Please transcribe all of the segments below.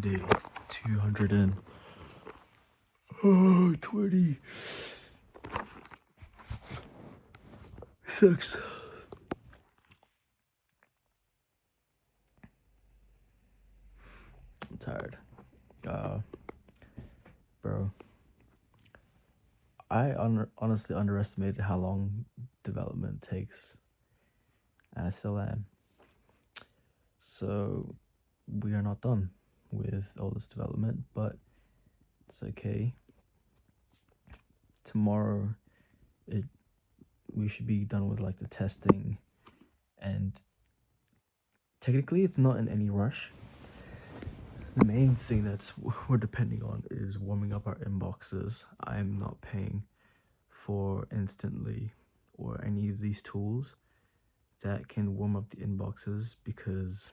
Day 226. I'm tired. Uh, Bro, I honestly underestimated how long development takes, and I still am. So, we are not done with all this development, but it's okay. Tomorrow, it we should be done with like the testing, and technically, it's not in any rush. The main thing we're depending on is warming up our inboxes. I'm not paying for Instantly or any of these tools that can warm up the inboxes because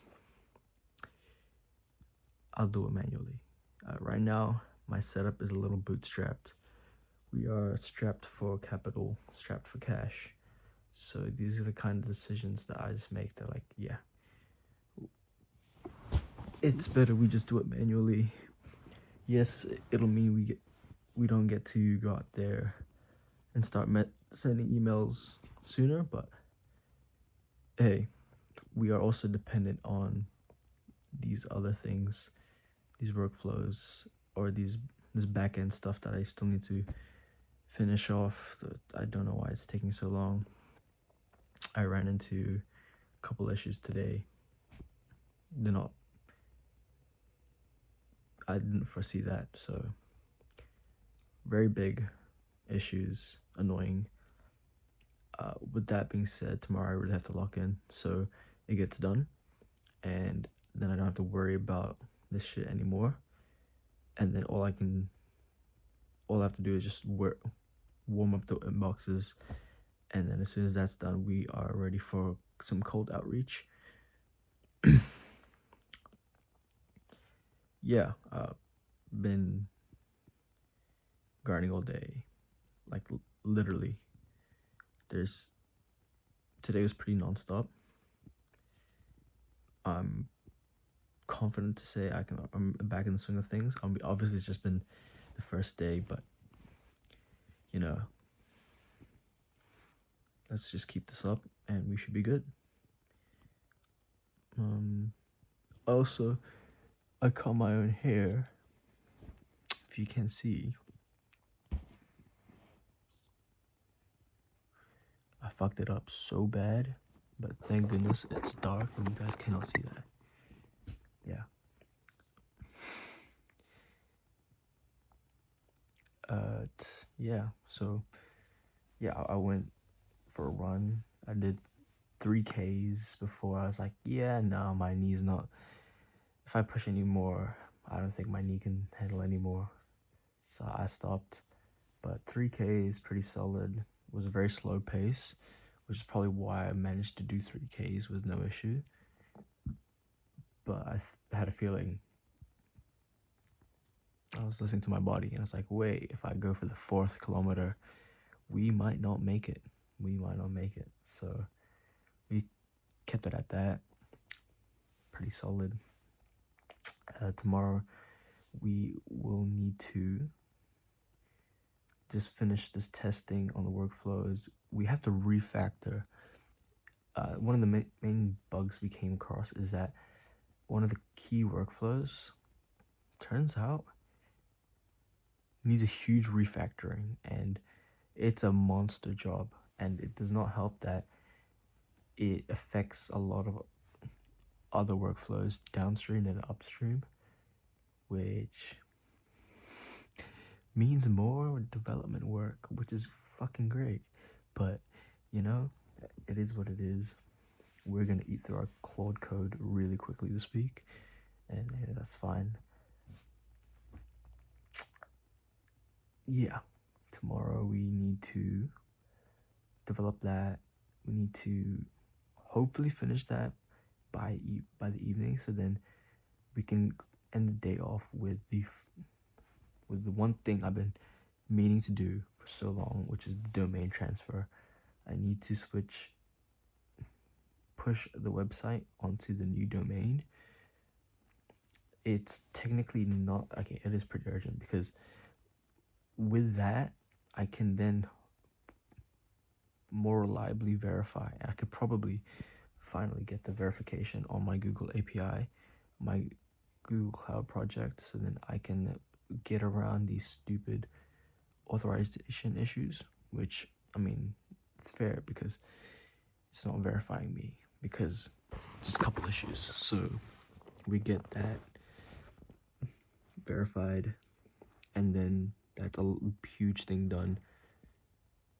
I'll do it manually. Right now, my setup is a little bootstrapped. We are strapped for capital, strapped for cash. So these are the kind of decisions that I just make. They're like, yeah, it's better we just do it manually. Yes, it'll mean we don't get to go out there and start sending emails sooner, but hey, we are also dependent on these other things, these workflows, or this back end stuff that I still need to finish off. I don't know why it's taking so long. I ran into a couple issues today. I didn't foresee that, so very big issues, annoying. With that being said, tomorrow I really have to lock in so it gets done, and then I don't have to worry about this shit anymore. And then all I have to do is just warm up the inboxes, and then as soon as that's done, we are ready for some cold outreach. Yeah, been grinding all day, like literally. Today was pretty nonstop. I'm confident to say I'm back in the swing of things. Obviously it's just been the first day, but let's just keep this up and we should be good. Also, I cut my own hair. If you can see, I fucked it up so bad, but thank goodness it's dark and you guys cannot see that. Yeah. So I went for a run. I did 3Ks before. I was like, yeah, no, my knee's not. If I push any more, I don't think my knee can handle anymore. So I stopped. But 3K is pretty solid. It was a very slow pace, which is probably why I managed to do 3Ks with no issue. But I had a feeling. I was listening to my body and I was like, wait, if I go for the 4th kilometer, we might not make it. So we kept it at that. Pretty solid. Tomorrow we will need to just finish this testing on the workflows. We have to refactor. One of the main bugs we came across is that one of the key workflows, turns out, needs a huge refactoring, and it's a monster job. And it does not help that it affects a lot of other workflows downstream and upstream, which means more development work, which is fucking great. But it is what it is. We're gonna eat through our Claude code really quickly this week, and that's fine. Yeah, tomorrow we need to develop that. We need to hopefully finish that by the evening, so then we can end the day off with the one thing I've been meaning to do for so long, which is the domain transfer. I need to push the website onto the new domain. it's technically not okay. It is pretty urgent because with that, I can then more reliably verify. I could probably finally get the verification on my Google API, my Google Cloud project, so then I can get around these stupid authorization issues, which, I mean, it's fair because it's not verifying me because just a couple issues. So we get that verified, and then that's a huge thing done,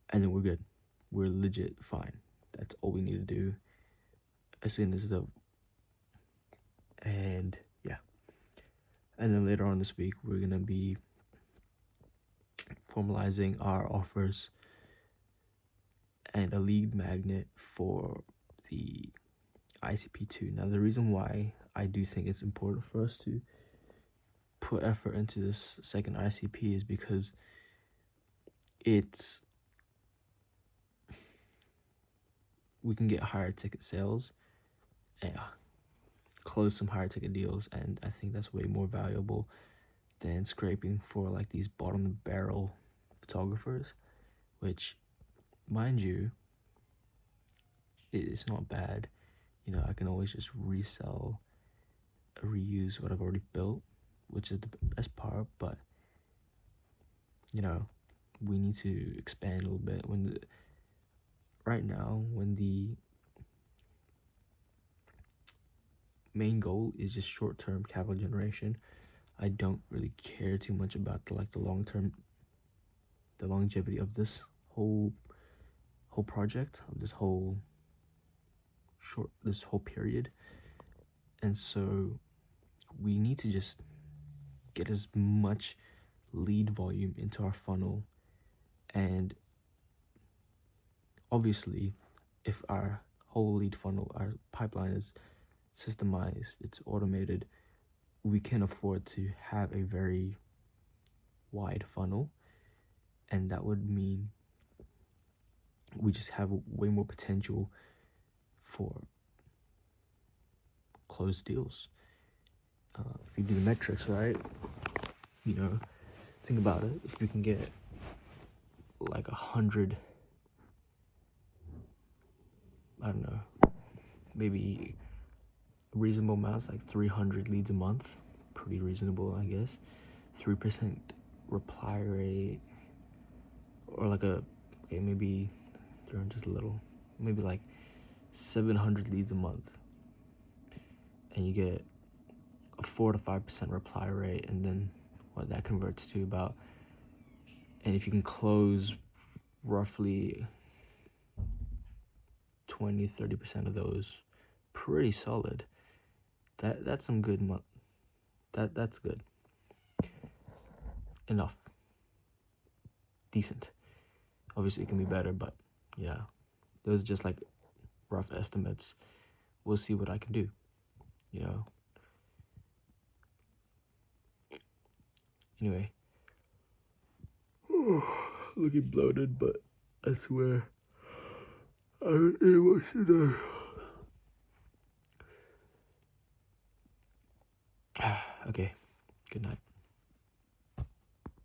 and then we're good. We're legit fine. That's all we need to do as soon as and yeah. And then later on this week, we're gonna be formalizing our offers and a lead magnet for the ICP2. Now, the reason why I do think it's important for us to put effort into this second ICP is because we can get higher ticket sales and close some higher ticket deals, and I think that's way more valuable than scraping for like these bottom of the barrel photographers, which, mind you, it's not bad. You know, I can always just resell or reuse what I've already built, which is the best part. But you know, we need to expand a little bit. Right now, when the main goal is just short-term capital generation, I don't really care too much about the longevity of this whole project, of this whole period. And so we need to just get as much lead volume into our funnel, and obviously if our whole lead funnel, our pipeline is systemized, it's automated, we can afford to have a very wide funnel, and that would mean we just have way more potential for closed deals. If you do the metrics right, you know, think about it. If we can get like 100, I don't know, maybe reasonable amounts, like 300 leads a month, pretty reasonable, I guess. 3% reply rate, or like maybe 300 just a little, maybe like 700 leads a month, and you get a 4 to 5% reply rate, and then what that converts to about, and if you can close roughly 20-30% of those, pretty solid. That's some good that's good enough, decent. Obviously it can be better, but yeah, those are just like rough estimates. We'll see what I can do, you know. Anyway, looking bloated, but I swear I don't eat much today. Okay, good night.